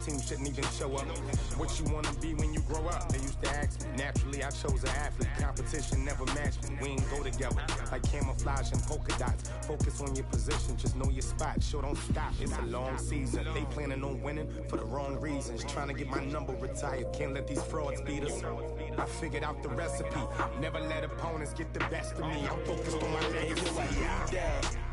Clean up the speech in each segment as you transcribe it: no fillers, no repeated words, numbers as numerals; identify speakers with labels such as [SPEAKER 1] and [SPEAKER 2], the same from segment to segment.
[SPEAKER 1] Team shouldn't even show up. What you want to be when you grow up? They used to ask me. Naturally, I chose an athlete. Competition never matched me. We ain't go together like camouflage and polka dots. Focus on your position, just know your spot. Sure, don't stop. It's a long season. They planning on winning for the wrong reasons. Trying to get my number retired. Can't let these frauds beat us. I figured out the recipe. Never let opponents get the best of me. I'm focused on my legacy.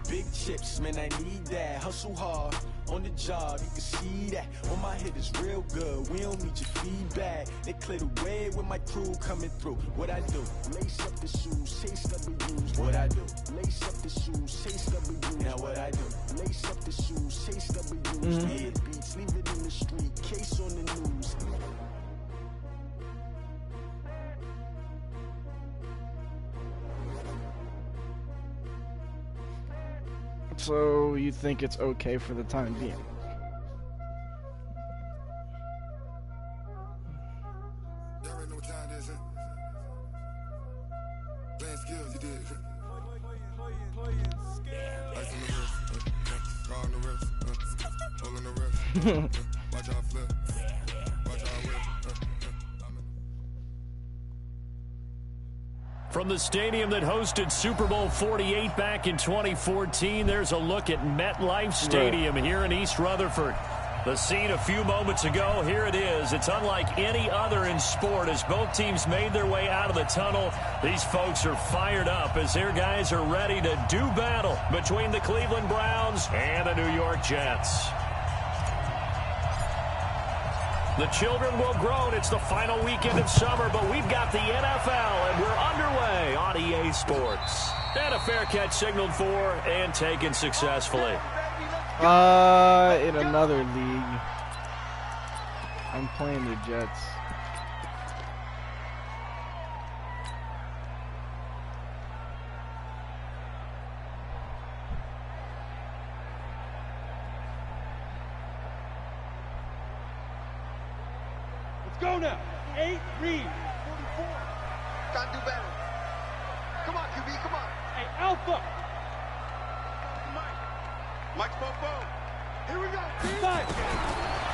[SPEAKER 2] Big chips, man, I need that. Hustle hard on the job, you can see that. On my head is real good, we don't need your feedback. They clear the way with my crew coming through. What I do? Lace up the shoes, chase W's. What I do? Lace up the shoes, chase W's. Now what I do? Lace up the shoes, chase W's. Hear the beats, leave it in the street, case on the news.
[SPEAKER 3] So you think it's okay for the time being?
[SPEAKER 4] From the stadium that hosted Super Bowl 48 back in 2014, there's a look at MetLife Stadium here in East Rutherford. The scene a few moments ago, here it is. It's unlike any other in sport as both teams made their way out of the tunnel. These folks are fired up as their guys are ready to do battle between the Cleveland Browns and the New York Jets. The children will groan. It's the final weekend of summer, but we've got the NFL, and we're underway on EA Sports. And a fair catch signaled for and taken successfully.
[SPEAKER 3] In another league, I'm playing the Jets.
[SPEAKER 5] Go now. 8 Reed. 44.
[SPEAKER 6] Gotta do better. Come on, QB, come on.
[SPEAKER 5] Hey, Alpha.
[SPEAKER 6] Mike's Bobo. Here we go.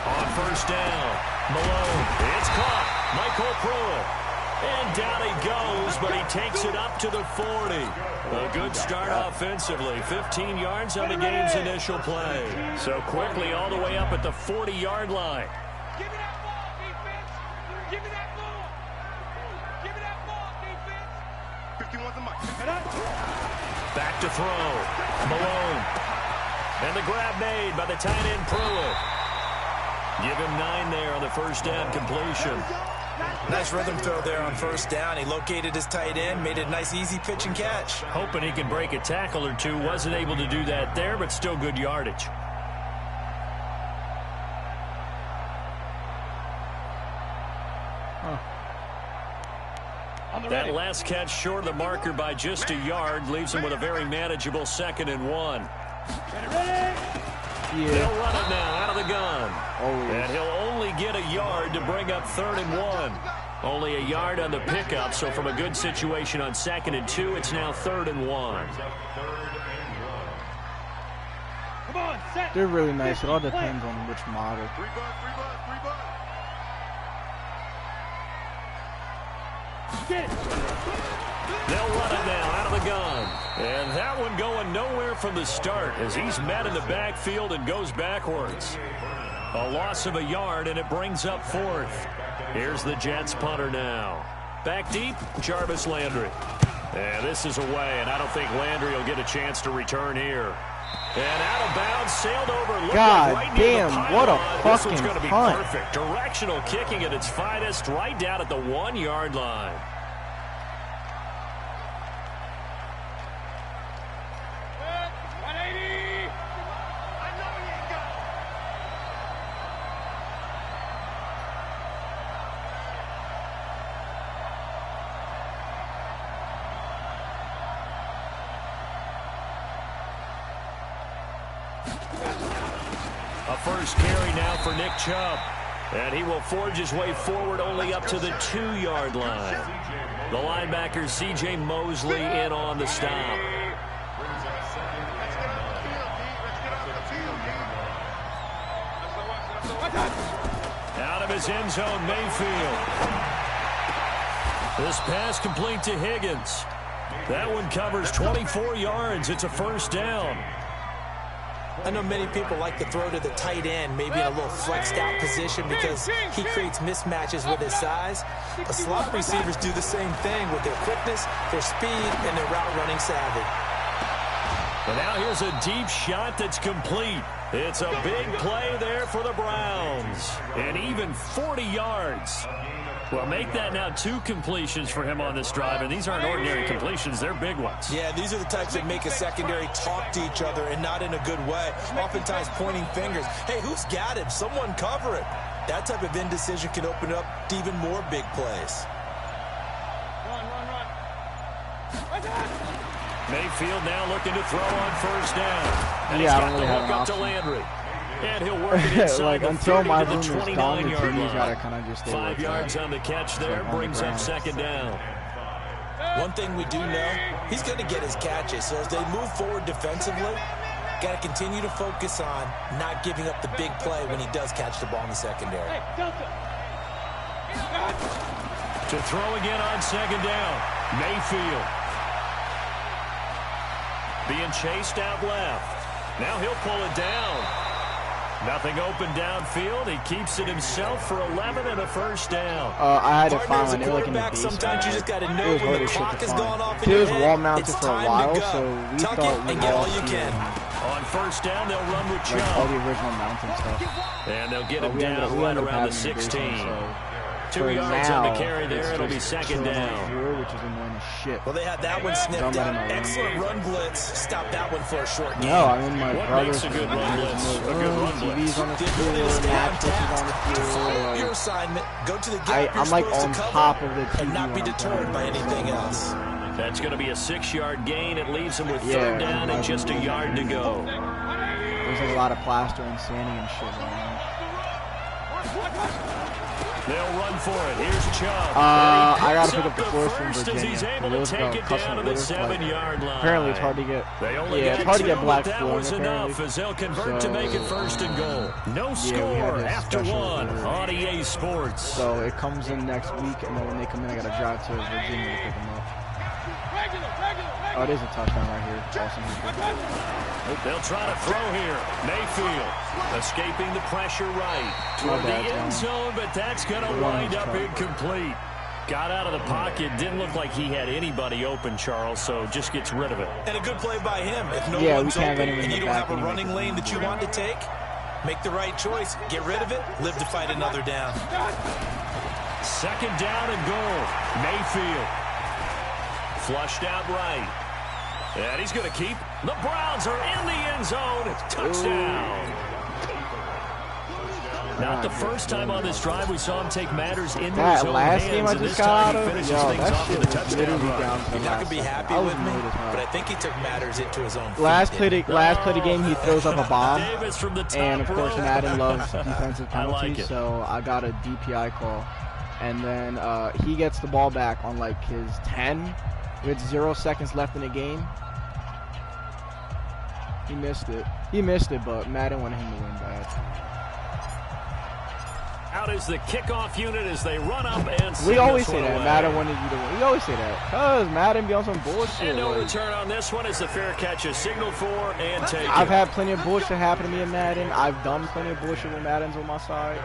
[SPEAKER 4] On first down, Malone. It's caught. Michael Pruitt. And down he goes, but he takes it up to the 40. A good start offensively. 15 yards on the game's initial play. So quickly all the way up at the 40-yard line.
[SPEAKER 5] Give me that ball, defense. Give me that ball. Give me that ball, defense.
[SPEAKER 6] 51's a Mike.
[SPEAKER 4] Back to throw. Malone. And the grab made by the tight end Pruitt. Give him 9 there on the first down completion.
[SPEAKER 7] Nice rhythm throw there on first down. He located his tight end, made it a nice easy pitch and catch.
[SPEAKER 4] Hoping he can break a tackle or two. Wasn't able to do that there, but still good yardage. That last catch short of the marker by just a yard leaves him with a very manageable 2nd and 1. He'll run it now out of the gun. And he'll only get a yard to bring up 3rd and 1. Only a yard on the pickup, so from a good situation on 2nd and 2, it's now 3rd and 1.
[SPEAKER 5] Come on, set.
[SPEAKER 3] They're really nice. It all depends on which model.
[SPEAKER 5] Get it.
[SPEAKER 4] They'll run it now out of the gun. And that one going nowhere from the start as he's met in the backfield and goes backwards. A loss of a yard, and it brings up 4th. Here's the Jets punter now. Back deep, Jarvis Landry. And this is away, and I don't think Landry will get a chance to return here. And out of bounds, sailed over.
[SPEAKER 3] God
[SPEAKER 4] right
[SPEAKER 3] damn, what a
[SPEAKER 4] This one's
[SPEAKER 3] fucking
[SPEAKER 4] going to be
[SPEAKER 3] punt.
[SPEAKER 4] perfect. Directional kicking at its finest, right down at the 1-yard line. A first carry now for Nick Chubb. And he will forge his way forward only up to the 2-yard line. The linebacker C.J. Mosley in on the stop. of his end zone, Mayfield. This pass complete to Higgins. That one covers 24 yards. It's a first down.
[SPEAKER 7] I know many people like to throw to the tight end, maybe in a little flexed out position because he creates mismatches with his size. But slot receivers do the same thing with their quickness, their speed, and their route running savvy.
[SPEAKER 4] And now here's a deep shot that's complete. It's a big play there for the Browns. And even 40 yards. Well, make that now 2 completions for him on this drive, and these aren't ordinary completions. They're big ones.
[SPEAKER 7] Yeah, these are the types that make a secondary talk to each other and not in a good way. Oftentimes pointing fingers. Hey, who's got him? Someone cover it. That type of indecision can open up to even more big plays.
[SPEAKER 5] Run.
[SPEAKER 4] Mayfield now looking to throw on first down. And
[SPEAKER 3] Yeah, I
[SPEAKER 4] he's
[SPEAKER 3] don't
[SPEAKER 4] got
[SPEAKER 3] really
[SPEAKER 4] the
[SPEAKER 3] have
[SPEAKER 4] hook
[SPEAKER 3] an
[SPEAKER 4] up to
[SPEAKER 3] option.
[SPEAKER 4] Landry. And he'll work it inside
[SPEAKER 3] like
[SPEAKER 4] the
[SPEAKER 3] until
[SPEAKER 4] 30
[SPEAKER 3] my
[SPEAKER 4] to the
[SPEAKER 3] room is done, the
[SPEAKER 4] 29-yard
[SPEAKER 3] TV's
[SPEAKER 4] line.
[SPEAKER 3] gotta kind of just stay
[SPEAKER 4] 5 yards on the catch there,
[SPEAKER 3] like on the
[SPEAKER 4] brings up
[SPEAKER 3] ground.
[SPEAKER 4] second down.
[SPEAKER 7] One thing we do know, he's going to get his catches. So as they move forward defensively, got to continue to focus on not giving up the big play when he does catch the ball in the secondary.
[SPEAKER 5] Hey, Delta.
[SPEAKER 4] To throw again on second down. Mayfield. Being chased out left. Now he'll pull it down. Nothing open downfield. He keeps it himself for 11 and a first down.
[SPEAKER 3] I had to
[SPEAKER 7] Partner,
[SPEAKER 3] find
[SPEAKER 7] as
[SPEAKER 3] one.
[SPEAKER 7] a
[SPEAKER 3] They were like in the
[SPEAKER 7] quarterback, sometimes you just got to know
[SPEAKER 3] It was
[SPEAKER 7] when
[SPEAKER 3] hard
[SPEAKER 7] the
[SPEAKER 3] as shit
[SPEAKER 7] clock
[SPEAKER 3] to
[SPEAKER 7] has gone
[SPEAKER 3] find.
[SPEAKER 7] off in
[SPEAKER 3] It
[SPEAKER 7] your
[SPEAKER 3] was
[SPEAKER 7] head.
[SPEAKER 3] wall mounted
[SPEAKER 7] It's
[SPEAKER 3] for a
[SPEAKER 7] time to
[SPEAKER 3] while,
[SPEAKER 7] go.
[SPEAKER 3] so we
[SPEAKER 7] Tuck
[SPEAKER 3] thought
[SPEAKER 7] it
[SPEAKER 3] we
[SPEAKER 7] and get all
[SPEAKER 3] lost
[SPEAKER 7] you
[SPEAKER 3] the,
[SPEAKER 7] can.
[SPEAKER 4] On first down, they'll run with
[SPEAKER 3] like all the
[SPEAKER 4] Chubb.
[SPEAKER 3] original mountain stuff.
[SPEAKER 4] And they'll get
[SPEAKER 3] But
[SPEAKER 4] him
[SPEAKER 3] we ended
[SPEAKER 4] down
[SPEAKER 3] up
[SPEAKER 4] right around the
[SPEAKER 3] having a big
[SPEAKER 4] 16.
[SPEAKER 3] one, so
[SPEAKER 4] 2
[SPEAKER 3] for
[SPEAKER 4] yards
[SPEAKER 3] now,
[SPEAKER 4] on the carry there.
[SPEAKER 3] it's
[SPEAKER 4] It'll be
[SPEAKER 3] just
[SPEAKER 4] second
[SPEAKER 3] chilling on
[SPEAKER 4] down.
[SPEAKER 3] zero, which is annoying as shit.
[SPEAKER 7] Well, they had that one sniffed
[SPEAKER 3] Don't let
[SPEAKER 7] out.
[SPEAKER 3] him alone.
[SPEAKER 7] Excellent run blitz. Stop that one for a short game.
[SPEAKER 3] No, I mean my
[SPEAKER 4] What
[SPEAKER 3] brothers.
[SPEAKER 4] makes a good run blitz? A good run blitz.
[SPEAKER 3] TV's on the
[SPEAKER 7] The ability to
[SPEAKER 3] floor,
[SPEAKER 7] stay on
[SPEAKER 3] match is on the
[SPEAKER 7] task. Follow
[SPEAKER 3] floor.
[SPEAKER 7] your
[SPEAKER 3] Like,
[SPEAKER 7] assignment. Go to the gap
[SPEAKER 3] I'm
[SPEAKER 7] you're
[SPEAKER 3] like
[SPEAKER 7] supposed
[SPEAKER 3] on
[SPEAKER 7] to cover
[SPEAKER 3] top of the TV
[SPEAKER 7] and not be
[SPEAKER 3] when I'm
[SPEAKER 7] deterred by
[SPEAKER 3] playing.
[SPEAKER 7] anything else.
[SPEAKER 4] That's going to be a 6-yard gain. It leaves him with
[SPEAKER 3] Yeah,
[SPEAKER 4] third down and just a yard to go.
[SPEAKER 3] There's like a lot of plaster and sanding and shit going on.
[SPEAKER 4] They'll run for it. Here's Chubb.
[SPEAKER 3] I gotta
[SPEAKER 4] Picks
[SPEAKER 3] pick up the force from
[SPEAKER 4] first as
[SPEAKER 3] Virginia.
[SPEAKER 4] he's able to
[SPEAKER 3] Those
[SPEAKER 4] take
[SPEAKER 3] got
[SPEAKER 4] it
[SPEAKER 3] custom
[SPEAKER 4] down to the
[SPEAKER 3] orders, like,
[SPEAKER 4] 7-yard line.
[SPEAKER 3] Apparently it's hard to get.
[SPEAKER 4] They only
[SPEAKER 3] Yeah, it's
[SPEAKER 4] got
[SPEAKER 3] hard to
[SPEAKER 4] 2,
[SPEAKER 3] get black
[SPEAKER 4] but that
[SPEAKER 3] flooring,
[SPEAKER 4] was enough
[SPEAKER 3] apparently.
[SPEAKER 4] as they'll convert to make it first and goal. No
[SPEAKER 3] we
[SPEAKER 4] score
[SPEAKER 3] had this
[SPEAKER 4] after
[SPEAKER 3] special
[SPEAKER 4] 1
[SPEAKER 3] order.
[SPEAKER 4] on EA Sports.
[SPEAKER 3] So it comes in next week, and then when they come in, I gotta drive to Virginia to pick them up. Oh, it is a touchdown right here. Awesome.
[SPEAKER 4] They'll try to throw here. Mayfield escaping the pressure right toward the
[SPEAKER 3] bad,
[SPEAKER 4] end zone, but that's going to wind up incomplete. Got out of the pocket. Didn't look like he had anybody open, Charles, so just gets rid of it.
[SPEAKER 7] And a good play by him. If no
[SPEAKER 3] Yeah, we
[SPEAKER 7] one's
[SPEAKER 3] can't
[SPEAKER 7] open
[SPEAKER 3] let him in
[SPEAKER 7] and
[SPEAKER 3] the
[SPEAKER 7] you don't
[SPEAKER 3] back
[SPEAKER 7] have a
[SPEAKER 3] anyway.
[SPEAKER 7] running lane that you want to take, make the right choice. Get rid of it. Live to fight another down.
[SPEAKER 4] Second down and goal. Mayfield flushed out right. And he's going to keep. The Browns are in the end zone. Touchdown. Not the first time on this drive we saw him take matters into his
[SPEAKER 3] That
[SPEAKER 4] own
[SPEAKER 3] last
[SPEAKER 4] hands,
[SPEAKER 3] game I
[SPEAKER 4] and
[SPEAKER 3] just
[SPEAKER 4] this
[SPEAKER 3] got
[SPEAKER 4] time
[SPEAKER 3] out
[SPEAKER 4] he
[SPEAKER 3] of,
[SPEAKER 4] finishes
[SPEAKER 3] yo,
[SPEAKER 4] things
[SPEAKER 3] that
[SPEAKER 4] off
[SPEAKER 3] shit
[SPEAKER 4] with a
[SPEAKER 3] was
[SPEAKER 4] touchdown
[SPEAKER 3] literally
[SPEAKER 4] run.
[SPEAKER 3] down to the
[SPEAKER 7] You're not
[SPEAKER 3] last
[SPEAKER 7] going to be
[SPEAKER 3] second.
[SPEAKER 7] happy
[SPEAKER 3] I was
[SPEAKER 7] with me,
[SPEAKER 3] annoyed as hell.
[SPEAKER 7] but I think he took matters into his own feet.
[SPEAKER 3] Last play the game, he throws up a bomb,
[SPEAKER 4] Davis from the top
[SPEAKER 3] and of course
[SPEAKER 4] row.
[SPEAKER 3] Madden loves defensive
[SPEAKER 4] I like
[SPEAKER 3] penalties,
[SPEAKER 4] it.
[SPEAKER 3] so I got a DPI call, and then he gets the ball back on like his 10 with 0 seconds left in the game. He missed it, but Madden wanted him to win bad.
[SPEAKER 4] Out is the kickoff unit as they run up and
[SPEAKER 3] We
[SPEAKER 4] send
[SPEAKER 3] always
[SPEAKER 4] this
[SPEAKER 3] say
[SPEAKER 4] one
[SPEAKER 3] that
[SPEAKER 4] away.
[SPEAKER 3] Madden wanted you to win. We always say that, cause Madden be on some bullshit.
[SPEAKER 4] And no
[SPEAKER 3] like,
[SPEAKER 4] return on this one as the fair catch is signaled for and taken.
[SPEAKER 3] I've had plenty of bullshit happen to me in Madden. I've done plenty of bullshit when Madden's on my side.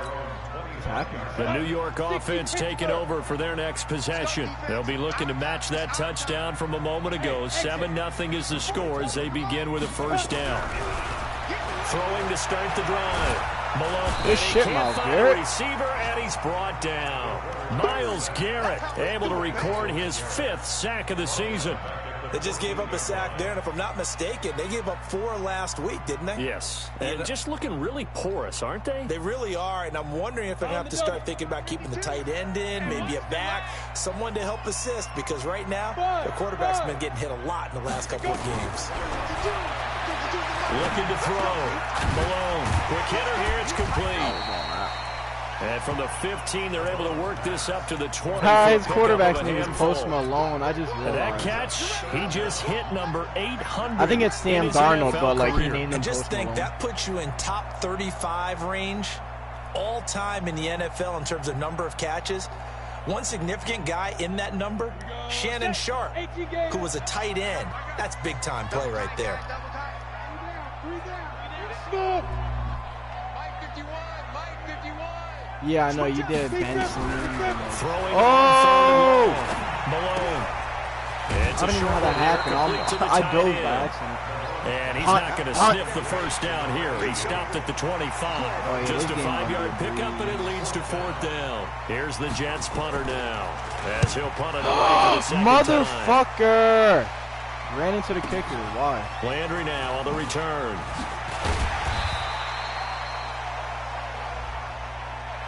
[SPEAKER 3] It's happening.
[SPEAKER 4] The New York offense taking over for their next possession. They'll be looking to match that touchdown from a moment ago. 7-0 is the score as they begin with a first down. Throwing to start the drive. Malone.
[SPEAKER 3] Good shit,
[SPEAKER 4] Can't
[SPEAKER 3] Myles
[SPEAKER 4] find
[SPEAKER 3] Garrett.
[SPEAKER 4] a receiver, and he's brought down. Myles Garrett able to record his 5th sack of the season.
[SPEAKER 7] They just gave up a sack there, and if I'm not mistaken, they gave up 4 last week, didn't they?
[SPEAKER 4] Yes, and just looking really porous, aren't they?
[SPEAKER 7] They really are, and I'm wondering if they're going to have to start thinking about keeping the tight end in, maybe a back, someone to help assist, because right now, the quarterback's been getting hit a lot in the last couple of games.
[SPEAKER 4] Looking to throw. Malone. Quick hitter here. It's complete. And from the 15, they're able to work this up to the 20.
[SPEAKER 3] His quarterback's name is Post Malone. I just
[SPEAKER 4] And that
[SPEAKER 3] realized.
[SPEAKER 4] catch, he just hit number 800.
[SPEAKER 3] I think it's Sam
[SPEAKER 4] in his
[SPEAKER 3] Darnold,
[SPEAKER 4] NFL
[SPEAKER 3] but like he
[SPEAKER 4] career.
[SPEAKER 3] named him
[SPEAKER 7] And just
[SPEAKER 3] Post
[SPEAKER 7] think,
[SPEAKER 3] Malone.
[SPEAKER 7] that puts you in top 35 range all time in the NFL in terms of number of catches. One significant guy in that number, Shannon Sharp, who was a tight end. That's big-time play right there.
[SPEAKER 3] Yeah, I know you did. Benson.
[SPEAKER 4] Oh! Malone.
[SPEAKER 3] I don't even know how that happened. I dove by accident.
[SPEAKER 4] And he's not going to sniff the first down here. He stopped at the 25. Just a 5-yard pickup, and it leads to 4th down. Here's the Jets punter now, as he'll punt it away for the second
[SPEAKER 3] motherfucker! Time. Ran into the kicker. Why?
[SPEAKER 4] Landry now on the return.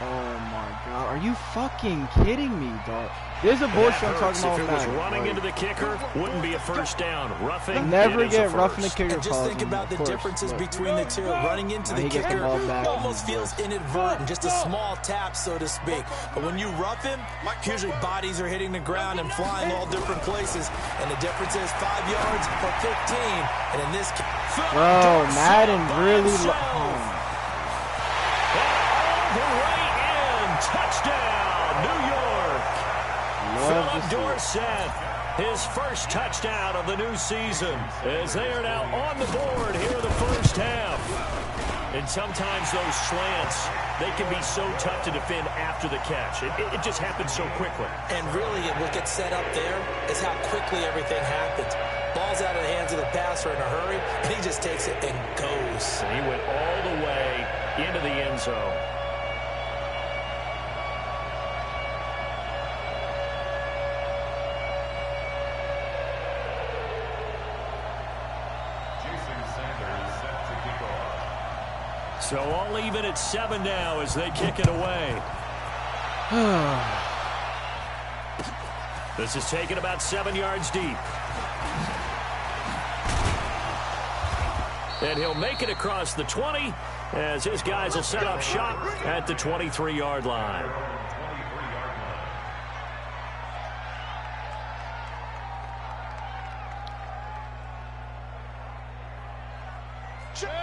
[SPEAKER 3] Oh my God! Are you fucking kidding me, dog? There's a bullshit I'm talking about.
[SPEAKER 4] If it was running into the kicker, wouldn't be a first down. Roughing.
[SPEAKER 3] Never get roughing the kicker.
[SPEAKER 7] And just think about the differences between the two. Running into the kicker almost feels inadvertent, just a small tap, so to speak. But when you rough him, usually bodies are hitting the ground and flying all different places. And the difference is 5 yards or 15. And in this case,
[SPEAKER 3] bro, Madden really.
[SPEAKER 4] Touchdown, New York. Philip Dorsett, his first touchdown of the new season, as they are now on the board here in the first half. And sometimes those slants, they can be so tough to defend after the catch. It just happens so quickly.
[SPEAKER 7] And really, what gets set up there is how quickly everything happens. Ball's out of the hands of the passer in a hurry, and he just takes it and goes.
[SPEAKER 4] And he went all the way into the end zone. So all even at 7 now as they kick it away. This is taken about 7 yards deep. And he'll make it across the 20 as his guys will set up shop at the 23-yard line.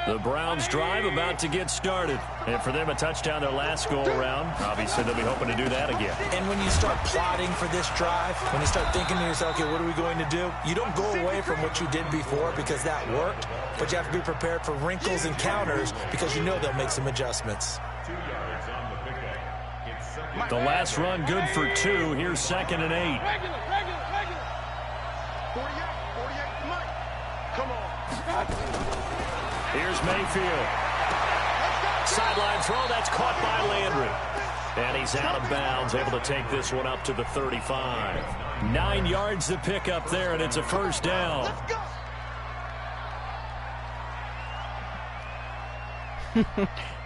[SPEAKER 4] The Browns drive about to get started. And for them, a touchdown their last go-around. Obviously, they'll be hoping to do that again.
[SPEAKER 7] And when you start plotting for this drive, when you start thinking to yourself, okay, what are we going to do? You don't go away from what you did before because that worked, but you have to be prepared for wrinkles and counters because you know they'll make some adjustments.
[SPEAKER 4] The last run good for 2. Here's 2nd and 8.
[SPEAKER 6] 48, Mike. Come on.
[SPEAKER 4] Here's Mayfield. Sideline throw, that's caught by Landry. And he's out of bounds, able to take this one up to the 35. 9 yards to pick up there, and it's a first down.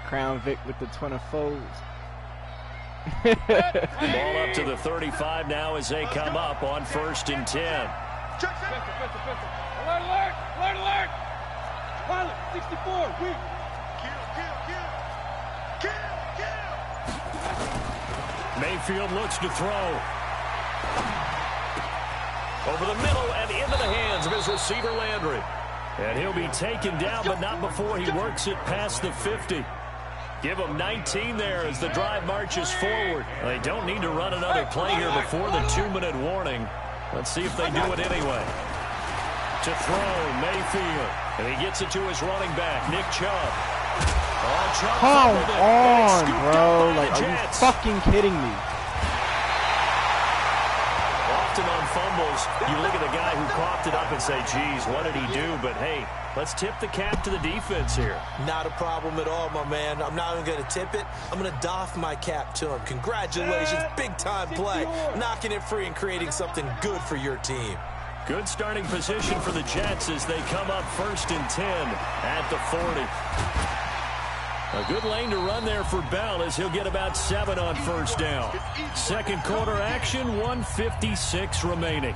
[SPEAKER 3] Crown Vic with the 20 folds.
[SPEAKER 4] Ball up to the 35 now as they come up on 1st and 10.
[SPEAKER 5] Alert, alert, alert, alert. Pilot, 64, weak. Kill.
[SPEAKER 4] Mayfield looks to throw. Over the middle and into the hands of his receiver, Landry. And he'll be taken down, but not before he works it past the 50. Give him 19 there as the drive marches forward. They don't need to run another play here before the 2-minute warning. Let's see if they do it anyway. To throw, Mayfield. And he gets it to his running back, Nick Chubb.
[SPEAKER 3] Come on, bro. Like, are you fucking kidding me?
[SPEAKER 4] Often on fumbles, you look at the guy who coughed it up and say, geez, what did he do? But, hey, let's tip the cap to the defense here.
[SPEAKER 7] Not a problem at all, my man. I'm not even going to tip it. I'm going to doff my cap to him. Congratulations. Big-time play. Knocking it free and creating something good for your team.
[SPEAKER 4] Good starting position for the Jets as they come up 1st and 10 at the 40. A good lane to run there for Bell as he'll get about 7 on 1st down. Second quarter action, 1:56 remaining.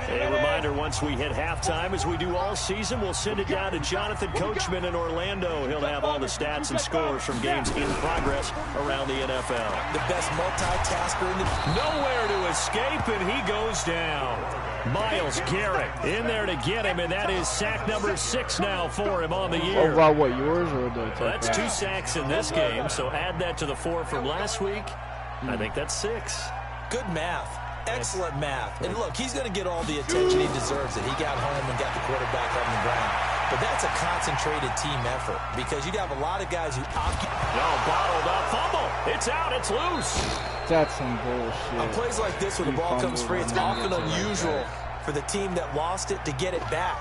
[SPEAKER 4] A reminder reminder, once we hit halftime, as we do all season, we'll send it down to Jonathan Coachman in Orlando. He'll have all the stats and scores from games in progress around the NFL.
[SPEAKER 7] The best multitasker in the...
[SPEAKER 4] Nowhere to escape, and he goes down. Myles Garrett in there to get him, and that is sack number 6 now for him on the year.
[SPEAKER 3] Overall, what, yours or the...
[SPEAKER 4] Well, that's 2 sacks in this game, so add that to the 4 from last week. I think that's 6.
[SPEAKER 7] Good math. Excellent math. And look, he's going to get all the attention he deserves. It. He got home and got the quarterback on the ground. But that's a concentrated team effort because you'd have a lot of guys who
[SPEAKER 4] bottled up fumble. It's out. It's loose.
[SPEAKER 3] That's some bullshit.
[SPEAKER 7] On plays like this, when the ball comes free, it's often unusual for the team that lost it to get it back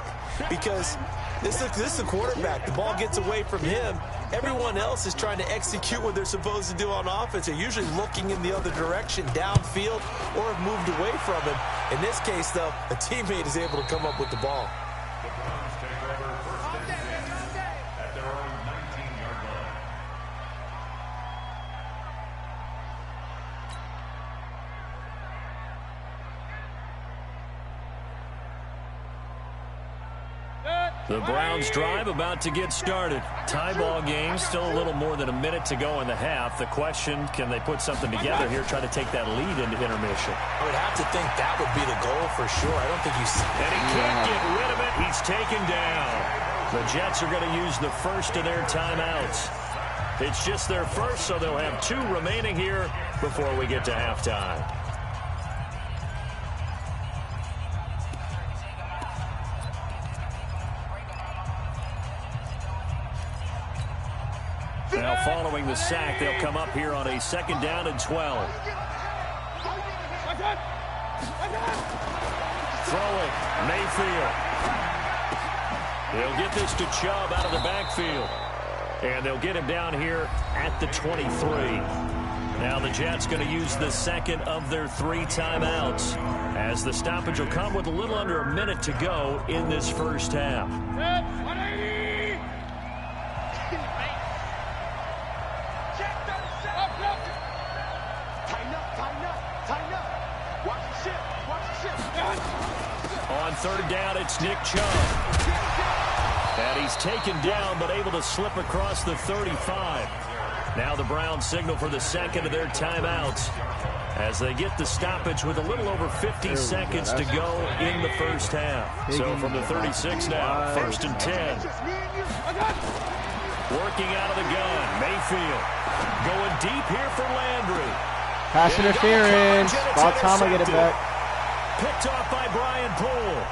[SPEAKER 7] because this is the quarterback. The ball gets away from him. Everyone else is trying to execute what they're supposed to do on offense. They're usually looking in the other direction, downfield, or have moved away from him. In this case, though, a teammate is able to come up with the ball.
[SPEAKER 4] The Browns drive about to get started. Tie ball game, still a little more than a minute to go in the half. The question, can they put something together here, try to take that lead into intermission?
[SPEAKER 7] I would have to think that would be the goal for sure. I don't think you see.
[SPEAKER 4] And he can't get rid of it. He's taken down. The Jets are going to use the first of their timeouts. It's just their first, so they'll have 2 remaining here before we get to halftime. Now following the sack, they'll come up here on a 2nd down and 12. Throwing, Mayfield. They'll get this to Chubb out of the backfield. And they'll get him down here at the 23. Now the Jets going to use the 2nd of their 3 timeouts, as the stoppage will come with a little under a minute to go in this first half. On 3rd down, it's Nick Chubb. And he's taken down, but able to slip across the 35. Now the Browns signal for the 2nd of their timeouts as they get the stoppage with a little over 50 seconds to go in the first half. So from the 36 now, 1st and 10. Working out of the gun, Mayfield. Going deep here for Landry.
[SPEAKER 3] Pass interference. About time I get it back.
[SPEAKER 4] Picked off by Brian Poole.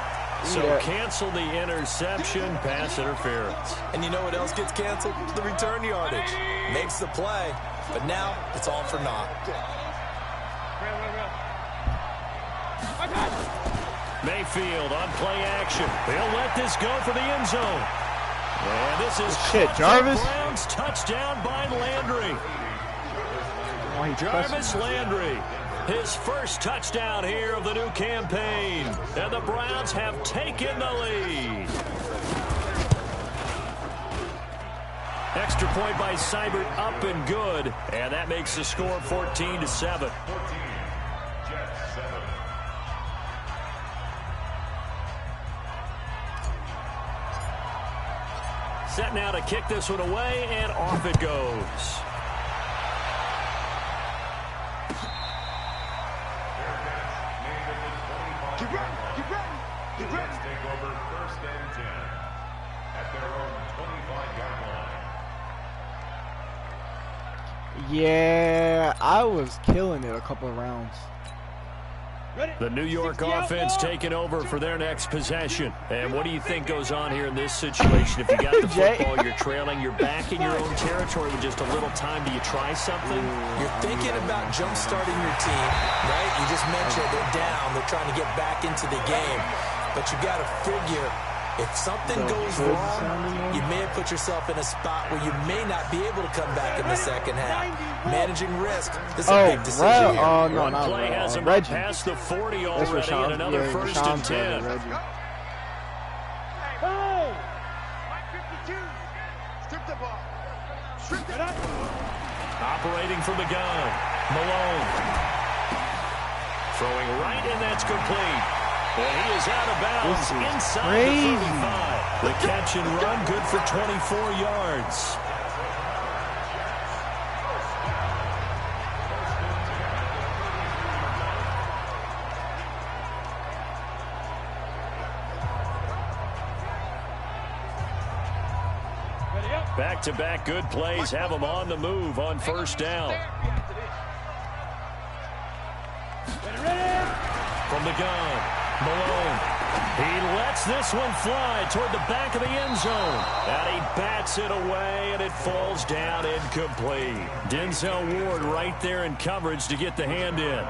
[SPEAKER 4] So cancel the interception, pass interference.
[SPEAKER 7] And you know what else gets canceled? The return yardage. Makes the play, but now it's all for naught.
[SPEAKER 4] Mayfield on play action. They'll let this go for the end zone. And this is
[SPEAKER 3] Jarvis.
[SPEAKER 4] Browns touchdown by Landry. Jarvis Landry. His first touchdown here of the new campaign. And the Browns have taken the lead. Extra point by Seibert, up and good. And that makes the score 14-7. Set now to kick this one away, and off it goes.
[SPEAKER 8] Get ready. Take over 1st and 10 at their own 25-yard line.
[SPEAKER 3] Yeah, I was killing it a couple of rounds.
[SPEAKER 4] The New York offense taking over for their next possession. And what do you think goes on here in this situation? If you got the football, you're trailing, you're back in your own territory with just a little time. Do you try something?
[SPEAKER 7] You're thinking about jump-starting your team, right? You just mentioned they're down. They're trying to get back into the game. But you got to figure, if something goes wrong, you may have put yourself in a spot where you may not be able to come back in the second half. Managing risk, this is a big decision here.
[SPEAKER 4] One play has him past the 40 already, and another 1st and 10. Operating from the gun, Malone. Throwing right, and that's complete. And he is out of bounds inside the 35. The catch and run, good for 24 yards. Back-to-back good plays have them on the move on first down. From the gun, Malone. He lets this one fly toward the back of the end zone. And he bats it away, and it falls down incomplete. Denzel Ward right there in coverage to get the hand in.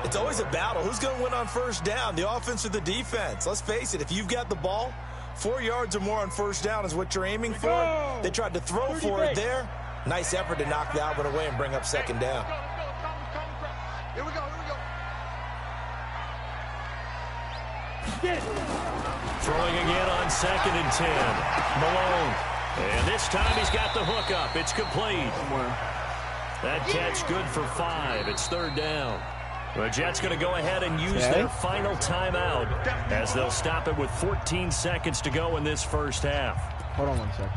[SPEAKER 7] It's always a battle. Who's going to win on first down, the offense or the defense? Let's face it, if you've got the ball, 4 yards or more on first down is what you're aiming for. They tried to throw for it there. Nice effort to knock that one away and bring up second down.
[SPEAKER 6] Here we go, here we go.
[SPEAKER 4] Throwing again on 2nd and 10. Malone. And this time he's got the hook up. It's complete. That catch good for 5. It's 3rd down. The Jets going to go ahead and use their final timeout as they'll stop it with 14 seconds to go in this first half.
[SPEAKER 3] Hold on 1 second.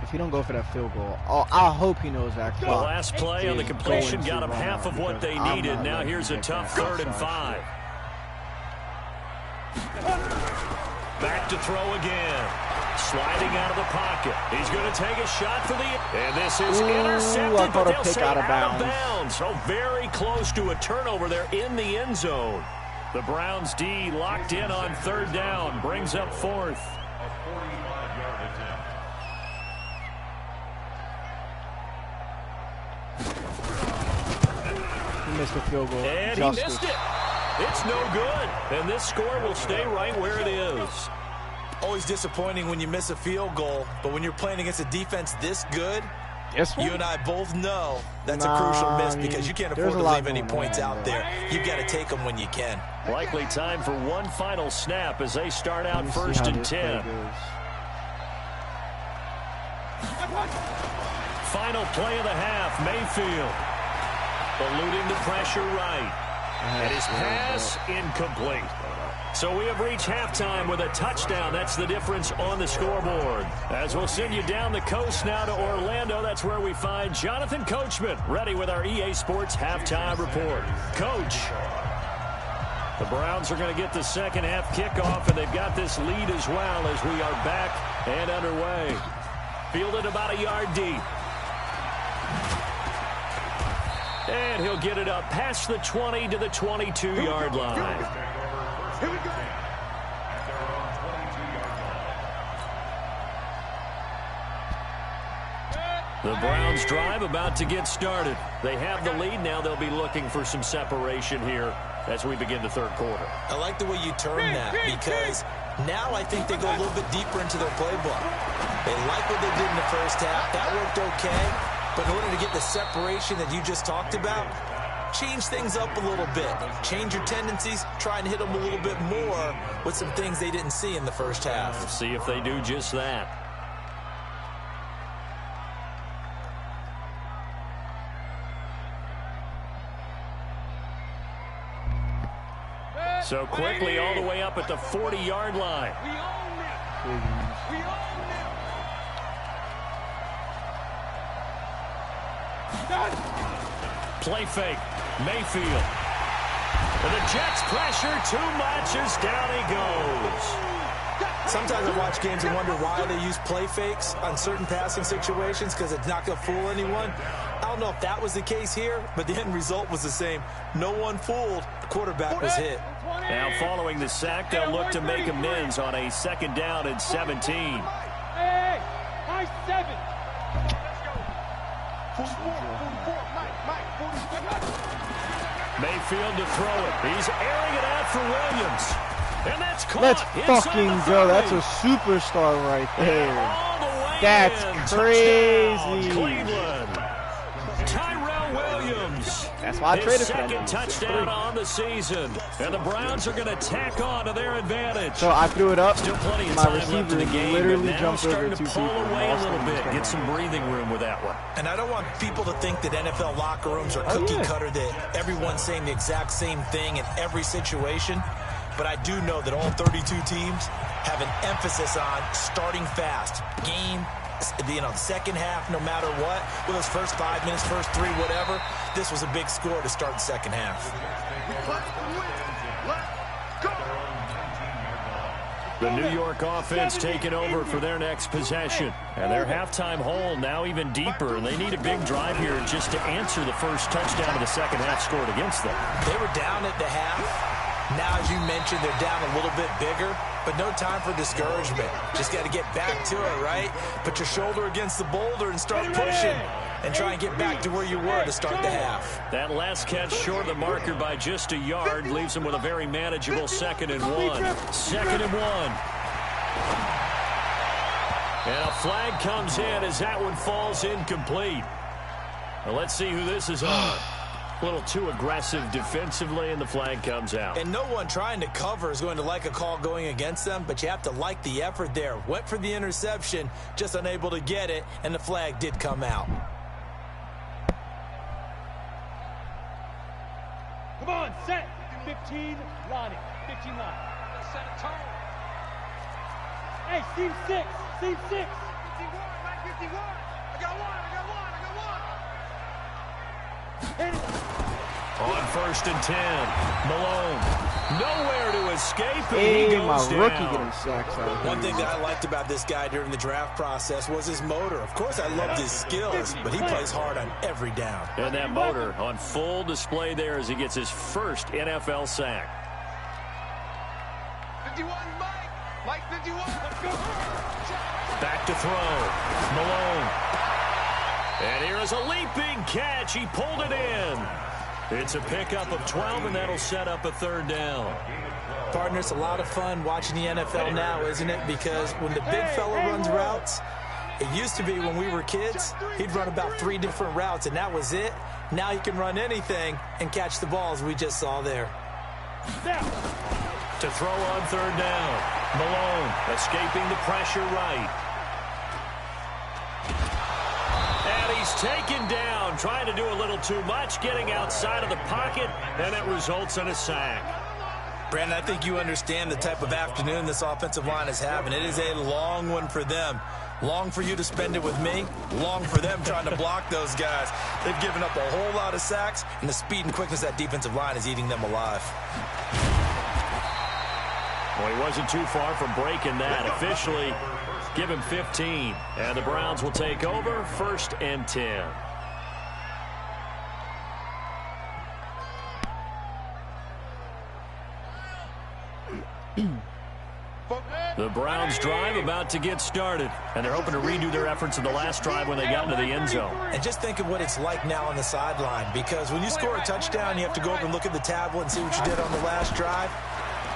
[SPEAKER 3] If he don't go for that field goal, I hope he knows that clock.
[SPEAKER 4] The last play on the completion got him half of what they needed. Now here's a tough 3rd and 5. Back to throw again. Sliding out of the pocket. He's going to take a shot for the... And this is intercepted, but they'll say out of bounds. So very close to a turnover there in the end zone. The Browns D locked in on 3rd down. Brings up 4th.
[SPEAKER 3] He missed the field goal.
[SPEAKER 4] And he missed it. It's no good. And this score will stay right where it is.
[SPEAKER 7] Always disappointing when you miss a field goal, but when you're playing against a defense this good, you and I both know that's a crucial miss because you can't afford to leave any points out there. You've got to take them when you can.
[SPEAKER 4] Likely time for one final snap as they start out 1st and 10. Final play of the half, Mayfield. Eluding the pressure right. And his pass incomplete. So we have reached halftime with a touchdown. That's the difference on the scoreboard. As we'll send you down the coast now to Orlando, that's where we find Jonathan Coachman ready with our EA Sports halftime report. Coach, the Browns are going to get the second half kickoff, and they've got this lead as well as we are back and underway. Fielded about a yard deep. And he'll get it up past the 20 to the 22-yard line.
[SPEAKER 6] Here we go.
[SPEAKER 4] The Browns drive about to get started. They have the lead. Now they'll be looking for some separation here as we begin the 3rd quarter.
[SPEAKER 7] I like the way you term that because now I think they go a little bit deeper into their playbook. They like what they did in the first half. That worked okay. But in order to get the separation that you just talked about, change things up a little bit. Change your tendencies. Try and hit them a little bit more with some things they didn't see in the first half.
[SPEAKER 4] We'll see if they do just that. So quickly all the way up at the 40-yard line.
[SPEAKER 5] We own this. We own
[SPEAKER 4] Play fake. Mayfield. And the Jets pressure too much as down he goes.
[SPEAKER 7] Sometimes I watch games and wonder why they use play fakes on certain passing situations because it's not going to fool anyone. I don't know if that was the case here, but the end result was the same. No one fooled. The quarterback was hit.
[SPEAKER 4] Now following the sack, they'll look to make amends on a 2nd down and 17.
[SPEAKER 5] Hey, high 7.
[SPEAKER 4] Mayfield to throw it. He's airing it out for Williams. And that's caught.
[SPEAKER 3] Let's fucking go. That's a superstar right there. That's crazy.
[SPEAKER 4] Cleveland. Tyrell Williams.
[SPEAKER 3] That's why I traded for
[SPEAKER 4] second
[SPEAKER 3] him.
[SPEAKER 4] touchdown on the season. And the Browns are going to tack on to their advantage.
[SPEAKER 3] So I threw it up.
[SPEAKER 4] Still plenty of
[SPEAKER 3] My
[SPEAKER 4] time
[SPEAKER 3] receiver
[SPEAKER 4] left in the game,
[SPEAKER 3] literally
[SPEAKER 4] but now
[SPEAKER 3] jumped over
[SPEAKER 4] starting
[SPEAKER 3] two
[SPEAKER 4] to pull
[SPEAKER 3] people.
[SPEAKER 4] away a little bit. Get some breathing room with that one.
[SPEAKER 7] And I don't want people to think that NFL locker rooms are cookie cutter, that everyone's saying the exact same thing in every situation. But I do know that all 32 teams have an emphasis on starting fast. Game, second half, no matter what. With those first 5 minutes, first 3, whatever. This was a big score to start the second half.
[SPEAKER 4] The New York offense taking over for their next possession. And their halftime hole now even deeper. And they need a big drive here just to answer the first touchdown of the second half scored against them.
[SPEAKER 7] They were down at the half. Now, as you mentioned, they're down a little bit bigger, but no time for discouragement. Just got to get back to it, right? Put your shoulder against the boulder and start pushing and try and get back to where you were to start the half.
[SPEAKER 4] That last catch short of the marker by just a yard leaves them with a very manageable 2nd and 1. 2nd and 1. And a flag comes in as that one falls incomplete. Well, let's see who this is on. A little too aggressive defensively, and the flag comes out.
[SPEAKER 7] And no one trying to cover is going to like a call going against them, but you have to like the effort there. Went for the interception, just unable to get it, and the flag did come out.
[SPEAKER 5] Come on, set. 15, line it. 15 line. Let's set a tone. Hey, seam 6. Seam 6. 51, right? 51. I got one.
[SPEAKER 4] On 1st and 10, Malone nowhere to escape, and
[SPEAKER 3] Hey,
[SPEAKER 4] he goes
[SPEAKER 3] my rookie
[SPEAKER 4] down.
[SPEAKER 3] getting sacked.
[SPEAKER 7] One thing that I liked about this guy during the draft process was his motor. Of course, I loved his skills, but he plays hard on every down.
[SPEAKER 4] And that motor on full display there as he gets his first NFL sack.
[SPEAKER 6] 51, Mike 51. Let's go.
[SPEAKER 4] Back to throw, Malone. And here is a leaping catch. He pulled it in. It's a pickup of 12, and that'll set up a 3rd down.
[SPEAKER 7] Partner, it's a lot of fun watching the NFL now, isn't it? Because when the big fella runs routes, it used to be when we were kids, he'd run about 3 different routes, and that was it. Now he can run anything and catch the balls we just saw there.
[SPEAKER 4] To throw on 3rd down, Malone escaping the pressure right. And he's taken down, trying to do a little too much, getting outside of the pocket, and it results in a sack.
[SPEAKER 7] Brandon, I think you understand the type of afternoon this offensive line is having. It is a long one for them. Long for you to spend it with me. Long for them trying to block those guys. They've given up a whole lot of sacks, and the speed and quickness of that defensive line is eating them alive.
[SPEAKER 4] Well, he wasn't too far from breaking that. Officially, give him 15. And the Browns will take over 1st and 10. The Browns drive about to get started, and they're hoping to redo their efforts in the last drive when they got into the end zone.
[SPEAKER 7] And just think of what it's like now on the sideline, because when you score a touchdown, you have to go over and look at the tablet and see what you did on the last drive.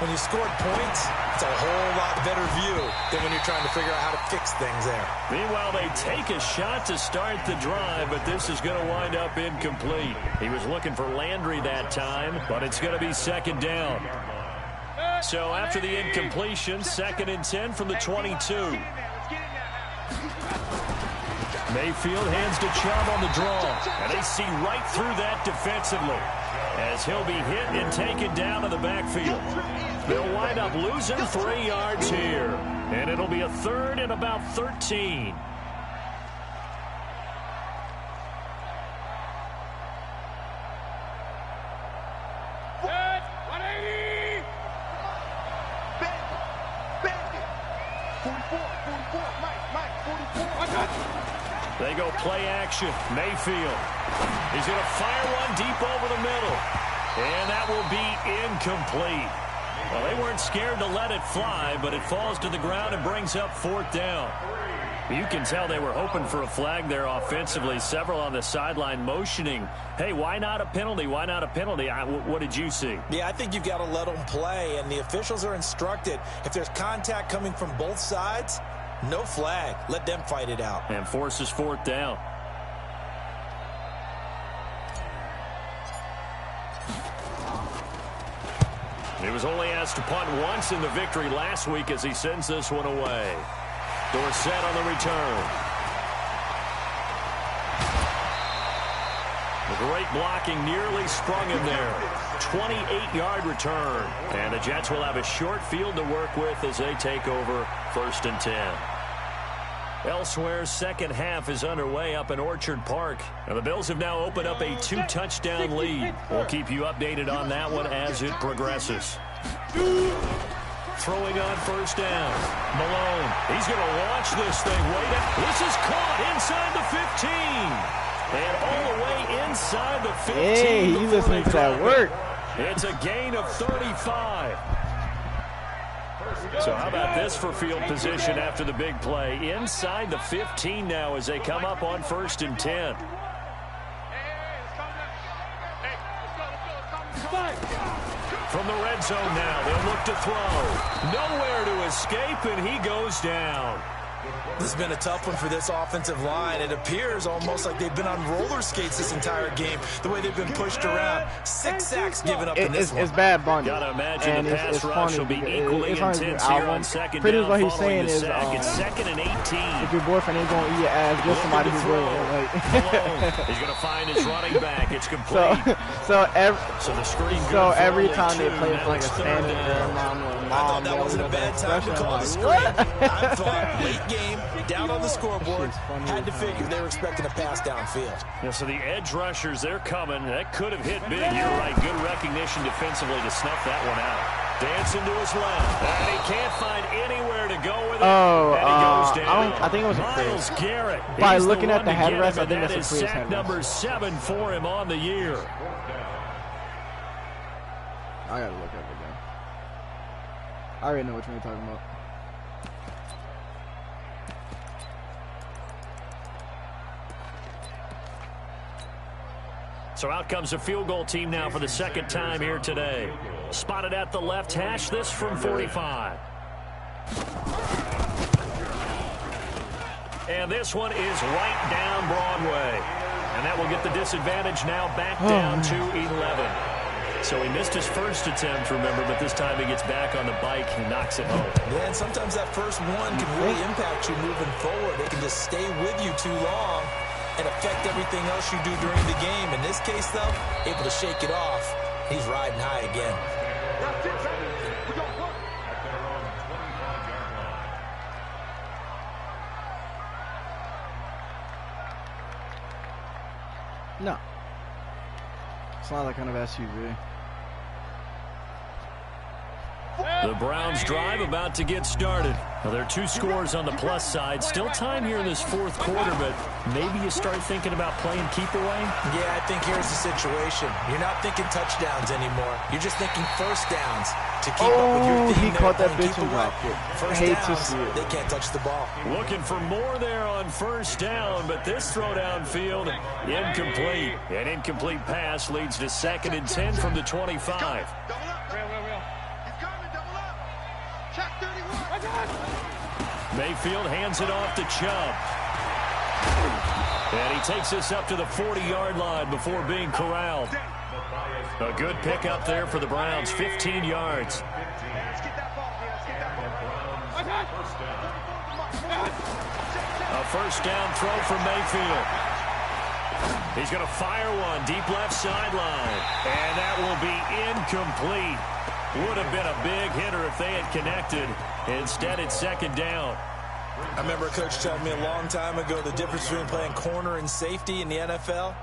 [SPEAKER 7] When you scored points, it's a whole lot better view than when you're trying to figure out how to fix things there.
[SPEAKER 4] Meanwhile, they take a shot to start the drive, but this is going to wind up incomplete. He was looking for Landry that time, but it's going to be 2nd down. So after the incompletion, 2nd and 10 from the 22. Mayfield hands to Chubb on the draw, and they see right through that defensively as he'll be hit and taken down to the backfield. They'll wind up losing 3 yards here, and it'll be a 3rd and about 13. They go play action. Mayfield. He's going to fire one deep over the middle. And that will be incomplete. Well, they weren't scared to let it fly, but it falls to the ground and brings up 4th down. You can tell they were hoping for a flag there offensively. Several on the sideline motioning, hey, why not a penalty? Why not a penalty? What did you see?
[SPEAKER 7] Yeah, I think you've got to let them play, and the officials are instructed. If there's contact coming from both sides, no flag. Let them fight it out.
[SPEAKER 4] And forces 4th down. He was only asked to punt once in the victory last week as he sends this one away. Dorsett on the return. The great blocking nearly sprung him there. 28-yard return. And the Jets will have a short field to work with as they take over 1st and 10. Elsewhere, second half is underway up in Orchard Park. And the Bills have now opened up a 2-touchdown lead. We'll keep you updated on that one as it progresses. Throwing on 1st down. Malone. He's going to launch this thing way down. This is caught inside the 15. And all the way inside the 15.
[SPEAKER 3] Hey, he's listening to that work.
[SPEAKER 4] It's a gain of 35. So how about this for field position after the big play? Inside the 15 now as they come up on 1st and 10. From the red zone now, they'll look to throw. Nowhere to escape, and he goes down.
[SPEAKER 7] This has been a tough one for this offensive line. It appears almost like they've been on roller skates this entire game, the way they've been pushed around. 6 sacks given up in this one.
[SPEAKER 3] It's bad bunch.
[SPEAKER 4] Gotta imagine the pass rush will be equally intense here on second
[SPEAKER 3] pretty
[SPEAKER 4] down.
[SPEAKER 3] much what he's saying is,
[SPEAKER 4] it's 2nd and 18.
[SPEAKER 3] if your boyfriend ain't going to eat your ass, just somebody who's willing. Like.
[SPEAKER 4] He's going to find his running back. It's complete.
[SPEAKER 3] So
[SPEAKER 4] every
[SPEAKER 3] time they play for like a standing mom or mom,
[SPEAKER 7] I thought that wasn't a bad time to call the screen. I thought late game, down on the scoreboard, had to figure they were expecting a pass downfield.
[SPEAKER 4] Yeah, so the edge rushers, they're coming. That could have hit big. You're right. Good recognition defensively to snuff that one out. Dancing to his left. And he can't find anywhere to go with it.
[SPEAKER 3] Oh,
[SPEAKER 4] and he goes down.
[SPEAKER 3] I think it was a
[SPEAKER 4] Myles Garrett.
[SPEAKER 3] By
[SPEAKER 4] He's
[SPEAKER 3] looking at the headrest, I think
[SPEAKER 4] that
[SPEAKER 3] that's a
[SPEAKER 4] is
[SPEAKER 3] Prius
[SPEAKER 4] sack
[SPEAKER 3] headrest.
[SPEAKER 4] number 7 for him on the year.
[SPEAKER 3] I gotta look at it again. I already know which one you're talking about.
[SPEAKER 4] So out comes a field goal team now for the second time here today. Spotted at the left hash, this from 45. And this one is right down Broadway. And that will get the disadvantage now back down to 11. So he missed his first attempt, remember, but this time he gets back on the bike and knocks it home.
[SPEAKER 7] Yeah, and sometimes that first one can really impact you moving forward. It can just stay with you too long and affect everything else you do during the game. In this case, though, able to shake it off. He's riding high again.
[SPEAKER 3] No. It's not that kind of SUV.
[SPEAKER 4] The Browns drive about to get started. Now, there are 2 scores on the plus side. Still time here in this 4th quarter, but maybe you start thinking about playing keep away?
[SPEAKER 7] Yeah, I think here's the situation. You're not thinking touchdowns anymore. You're just thinking first downs to keep up with your team.
[SPEAKER 3] He caught that bitch and dropped it.
[SPEAKER 7] First
[SPEAKER 3] I hate
[SPEAKER 7] downs,
[SPEAKER 3] to see it.
[SPEAKER 7] they can't touch the ball.
[SPEAKER 4] Looking for more there on first down, but this throw downfield, incomplete. An incomplete pass leads to 2nd and 10 from the 25. Mayfield hands it off to Chubb. And he takes this up to the 40-yard line before being corralled. A good pickup there for the Browns, 15 yards. A first down throw from Mayfield. He's going to fire one deep left sideline. And that will be incomplete. Would have been a big hitter if they had connected. Instead, it's 2nd down.
[SPEAKER 7] I remember a coach telling me a long time ago the difference between playing corner and safety in the NFL.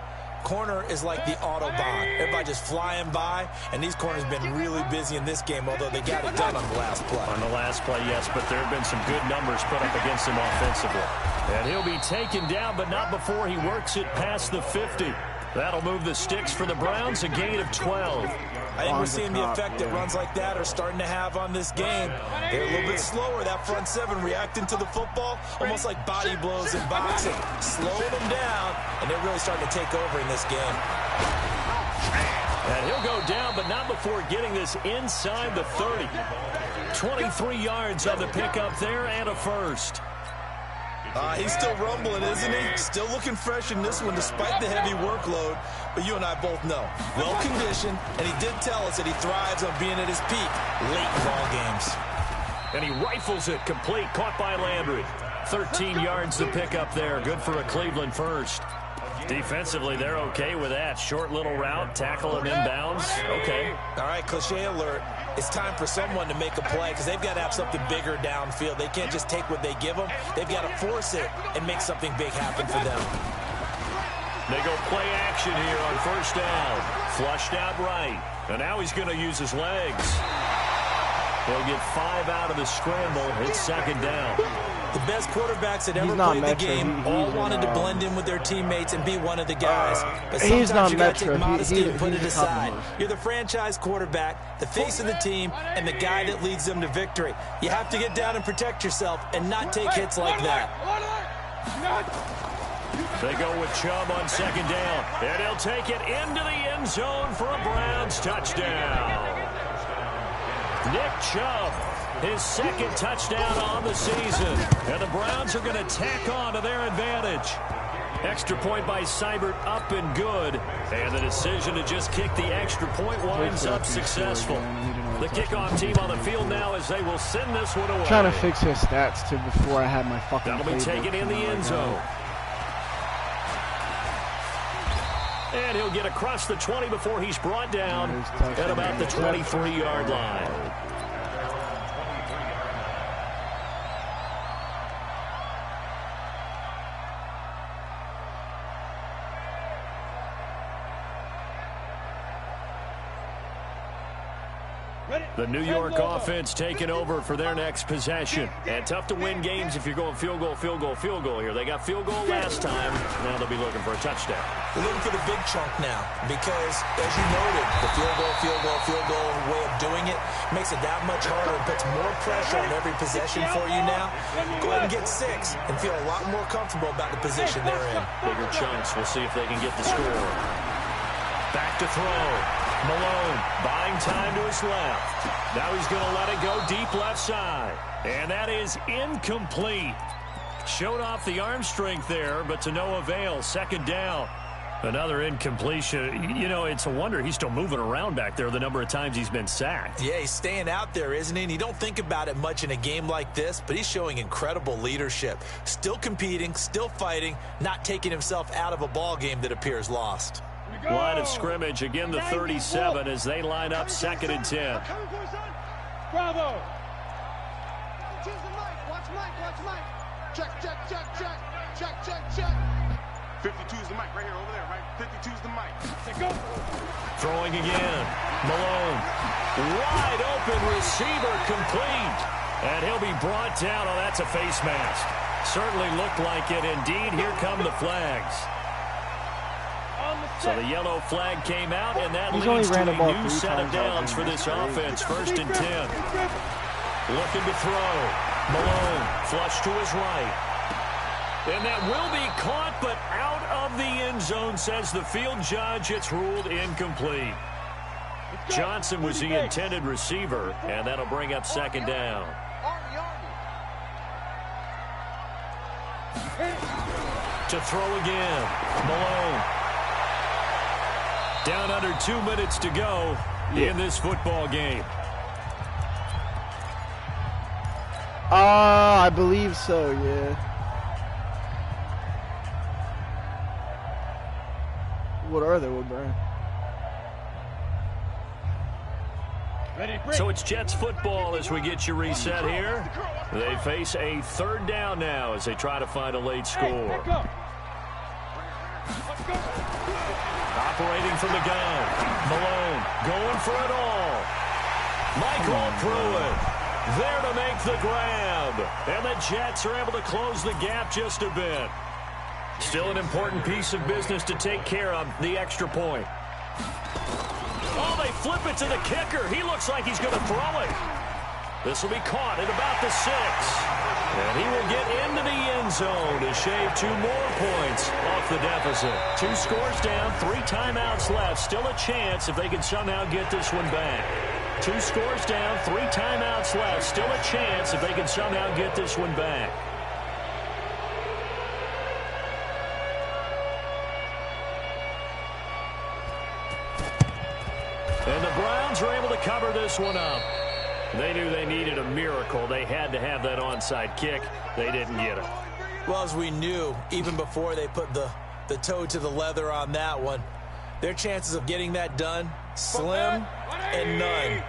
[SPEAKER 7] Corner is like the Autobahn. Everybody just flying by, and these corners have been really busy in this game, although they got it done on the last play.
[SPEAKER 4] On the last play, yes, but there have been some good numbers put up against him offensively. And he'll be taken down, but not before he works it past the 50. That'll move the sticks for the Browns, a gain of 12.
[SPEAKER 7] I think we're seeing the effect that runs like that are starting to have on this game. They're a little bit slower, that front 7 reacting to the football, almost like body blows in boxing. Slowing them down, and they're really starting to take over in this game.
[SPEAKER 4] And he'll go down, but not before getting this inside the 30. 23 yards on the pickup there and a first.
[SPEAKER 7] He's still rumbling, isn't he? Still looking fresh in this one despite the heavy workload. But you and I both know, well-conditioned, and he did tell us that he thrives on being at his peak late ball games.
[SPEAKER 4] And he rifles it complete, caught by Landry. 13 yards to pick up there. Good for a Cleveland first. Defensively, they're okay with that. Short little route, tackle and inbounds. Okay.
[SPEAKER 7] All right, cliche alert. It's time for someone to make a play because they've got to have something bigger downfield. They can't just take what they give them. They've got to force it and make something big happen for them.
[SPEAKER 4] They go play action here on first down. Flushed out right. And now he's going to use his legs. He'll get 5 out of the scramble. It's second down.
[SPEAKER 7] The best quarterbacks that ever played the game all wanted to blend in with their teammates and be one of the guys. But sometimes you got to take modesty and put it aside. You're the franchise quarterback, the face of the team, and the guy that leads them to victory. You have to get down and protect yourself and not take hits like that.
[SPEAKER 4] They go with Chubb on second down. And he'll take it into the end zone for a Browns touchdown. Nick Chubb, his second touchdown on the season. And the Browns are going to tack on to their advantage. Extra point by Seibert up and good. And the decision to just kick the extra point winds up successful. The kickoff team on the field now as they will send this one away.
[SPEAKER 3] Trying to fix his stats too before I had my fucking
[SPEAKER 4] That'll be taken in the end zone. And he'll get across the 20 before he's brought down at about the 23-yard line. The New York offense taking over for their next possession. And tough to win games if you're going field goal, field goal, field goal here. They got field goal last time. Now they'll be looking for a touchdown.
[SPEAKER 7] They're looking for the big chunk now because, as you noted, the field goal way of doing it makes it that much harder and puts more pressure on every possession for you now. Go ahead and get 6 and feel a lot more comfortable about the position they're in.
[SPEAKER 4] Bigger chunks. We'll see if they can get the score. Back to throw. Malone buying time to his left. Now he's going to let it go deep left side. And that is incomplete. Showed off the arm strength there, but to no avail. Second down. Another incompletion. You know, it's a wonder he's still moving around back there the number of times he's been sacked.
[SPEAKER 7] Yeah, he's staying out there, isn't he? And you don't think about it much in a game like this, but he's showing incredible leadership. Still competing, still fighting, not taking himself out of a ball game that appears lost.
[SPEAKER 4] Line of scrimmage, again the 37 as they line up second and 10.
[SPEAKER 5] Bravo.
[SPEAKER 6] Watch Mike. Check.
[SPEAKER 8] 52's the mic right here, over there, right? 52's the mic.
[SPEAKER 5] Go.
[SPEAKER 4] Throwing again. Malone. Wide open receiver complete. And he'll be brought down. Oh, that's a face mask. Certainly looked like it. Indeed, here come the flags. So the yellow flag came out, and that leads to a new set of downs for this offense. First and 10. Looking to throw. Malone, flush to his right. And that will be caught, but out of the end zone, says the field judge. It's ruled incomplete. Johnson was the intended receiver, and that'll bring up second down. To throw again. Malone. Down under 2 minutes to go in this football game.
[SPEAKER 3] I believe so, yeah. What are they, Brian?
[SPEAKER 4] So it's Jets football as we get you reset here. They face a third down now as they try to find a late score. Operating from the gun. Malone going for it all. Michael Pruitt there to make the grab. And the Jets are able to close the gap just a bit. Still an important piece of business to take care of, the extra point. Oh, they flip it to the kicker. He looks like he's going to throw it. This will be caught at about the 6. And he will get into the end zone to shave 2 more points off the deficit. 2 scores down, 3 timeouts left. Still a chance if they can somehow get this one back. 2 scores down, 3 timeouts left. Still a chance if they can somehow get this one back. Browns are able to cover this one up. They knew they needed a miracle. They had to have that onside kick. They didn't get it.
[SPEAKER 7] Well, as we knew, even before they put the toe to the leather on that one, their chances of getting that done, slim and none.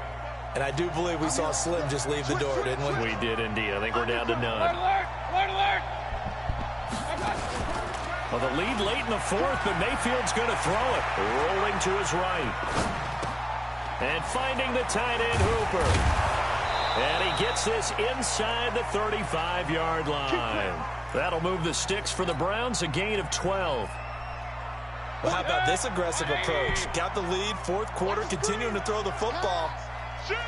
[SPEAKER 7] And I do believe we saw Slim just leave the door, didn't we?
[SPEAKER 4] We did indeed. I think we're down to none. Well, the lead late in the fourth, but Mayfield's going to throw it. Rolling to his right. And finding the tight end, Hooper. And he gets this inside the 35-yard line. That'll move the sticks for the Browns, a gain of 12.
[SPEAKER 7] Well, how about this aggressive approach? Got the lead, fourth quarter, continuing to throw the football.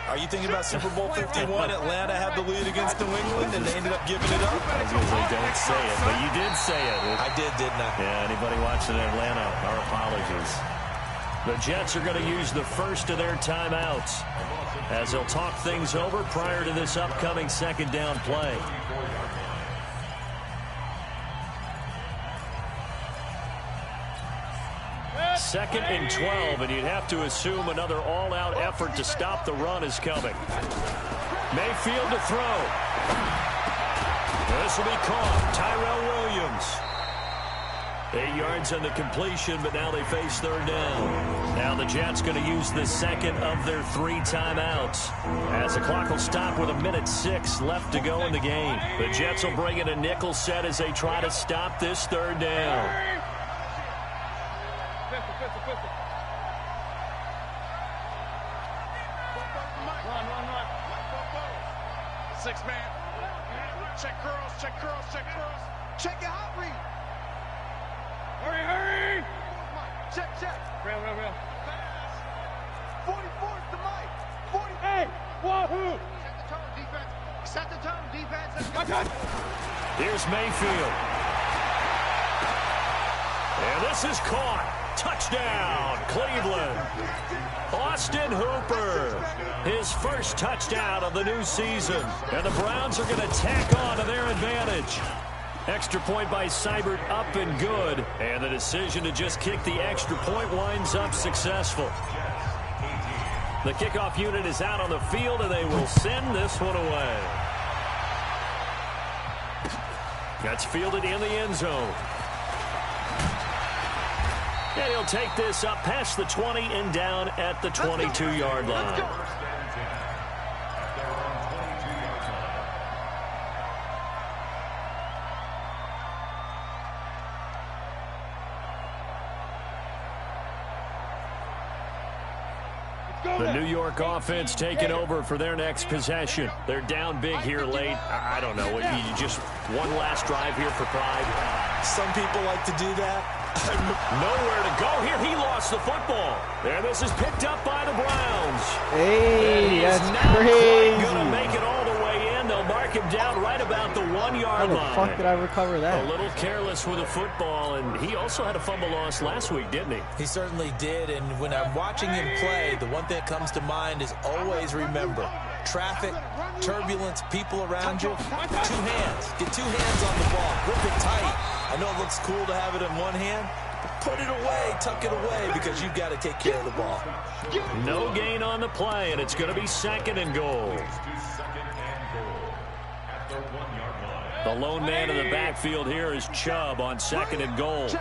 [SPEAKER 7] Are you thinking about Super Bowl 51? Atlanta had the lead against New England, and they ended up giving it up?
[SPEAKER 4] I usually don't say it, but you did say it.
[SPEAKER 7] I did, didn't I?
[SPEAKER 4] Yeah, anybody watching Atlanta, our apologies. The Jets are going to use the first of their timeouts as they'll talk things over prior to this upcoming second down play. Second and 12, and you'd have to assume another all-out effort to stop the run is coming. Mayfield to throw. This will be caught. Tyrell Williams. 8 yards on the completion, but now they face third down. Now the Jets going to use the second of their 3 timeouts, as the clock will stop with 1:06 left to go in the game. The Jets will bring in a nickel set as they try to stop this third down.
[SPEAKER 6] Six man. Check curls, check curls, check curls. Check your hot read. Hurry! Check. Real. Pass. 44's the mic. 40. Hey, wahoo! Set the tone, defense.
[SPEAKER 4] Here's Mayfield. And this is caught. Touchdown, Cleveland. Austin Hooper, his first touchdown of the new season. And the Browns are going to tack on to their advantage. Extra point by Seibert, up and good. And the decision to just kick the extra point winds up successful. The kickoff unit is out on the field, and they will send this one away. That's fielded in the end zone. And he'll take this up past the 20 and down at the 22-yard line. The New York offense taking over for their next possession. They're down big here late. I don't know. You just one last drive here for pride.
[SPEAKER 7] Some people like to do that.
[SPEAKER 4] Nowhere to go here. He lost the football. There, this is picked up by the Browns.
[SPEAKER 3] Hey, that's
[SPEAKER 4] crazy.
[SPEAKER 3] crazy.
[SPEAKER 4] Going to make it all the way in. They'll mark him down right about the 1-yard line.
[SPEAKER 3] How the fuck did I recover that?
[SPEAKER 4] A little careless with the football, and he also had a fumble loss last week, didn't he?
[SPEAKER 7] He certainly did, and when I'm watching him play, the one thing that comes to mind is always remember, traffic, turbulence, people around you, 2 hands. Get 2 hands on the ball. Grip it tight. I know it looks cool to have it in one hand, but put it away, tuck it away, because you've got to take care of the ball.
[SPEAKER 4] No gain on the play, and it's going to be second and goal. The lone man in the backfield here is Chubb on second and goal. So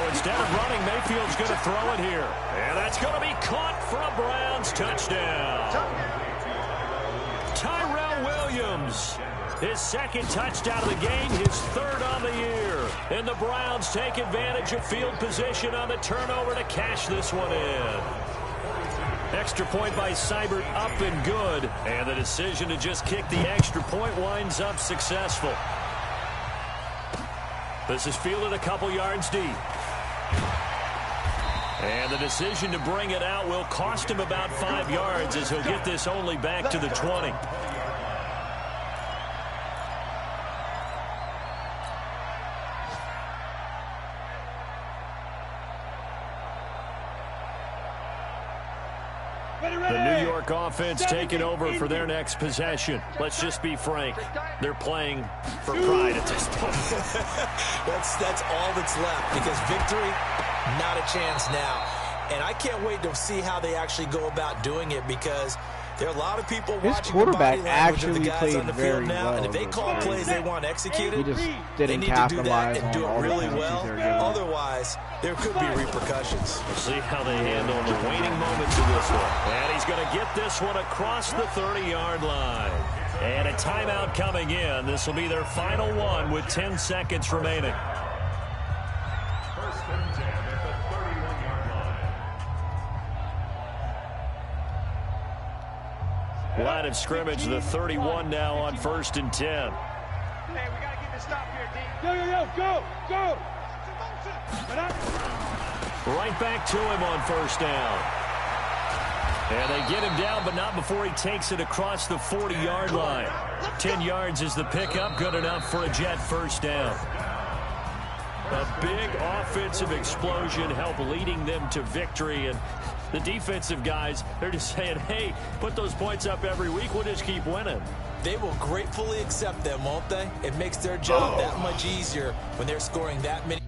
[SPEAKER 4] instead of running, Mayfield's going to throw it here. And that's going to be caught for a Browns touchdown. Tyrell Williams, his second touchdown of the game, his third on the year. And the Browns take advantage of field position on the turnover to cash this one in. Extra point by Seibert, up and good. And the decision to just kick the extra point winds up successful. This is fielded a couple yards deep. And the decision to bring it out will cost him about 5 yards as he'll get this only back to the 20. The New York offense taking over for their next possession. Let's just be frank. They're playing for pride at this point.
[SPEAKER 7] That's all that's left, because victory, not a chance now. And I can't wait to see how they actually go about doing it, because there are a lot of people
[SPEAKER 3] His
[SPEAKER 7] watching the
[SPEAKER 3] quarterback
[SPEAKER 7] body language of the
[SPEAKER 3] actually
[SPEAKER 7] guys
[SPEAKER 3] played
[SPEAKER 7] on the
[SPEAKER 3] very
[SPEAKER 7] field now.
[SPEAKER 3] well.
[SPEAKER 7] And if they call plays they want executed,
[SPEAKER 3] He just
[SPEAKER 7] they
[SPEAKER 3] didn't
[SPEAKER 7] need to do that
[SPEAKER 3] capitalize
[SPEAKER 7] and
[SPEAKER 3] on
[SPEAKER 7] do
[SPEAKER 3] all
[SPEAKER 7] it
[SPEAKER 3] the
[SPEAKER 7] really
[SPEAKER 3] penalties
[SPEAKER 7] well.
[SPEAKER 3] they were given.
[SPEAKER 7] Otherwise, there could be repercussions.
[SPEAKER 4] We'll see how they handle the waning moments of this one. And he's going to get this one across the 30-yard line. And a timeout coming in. This will be their final one with 10 seconds remaining.
[SPEAKER 8] First and 10 at the 31-yard line.
[SPEAKER 4] Line of scrimmage, the 31 now on 1st and 10.
[SPEAKER 6] Hey, we got to get this stop here, D.
[SPEAKER 5] Yo, go, go.
[SPEAKER 4] Right back to him on 1st down. And they get him down, but not before he takes it across the 40-yard line. 10 yards is the pickup, good enough for a Jet first down. A big offensive explosion helped leading them to victory. And the defensive guys, they're just saying, hey, put those points up every week. We'll just keep winning.
[SPEAKER 7] They will gratefully accept them, won't they? It makes their job that much easier when they're scoring that many.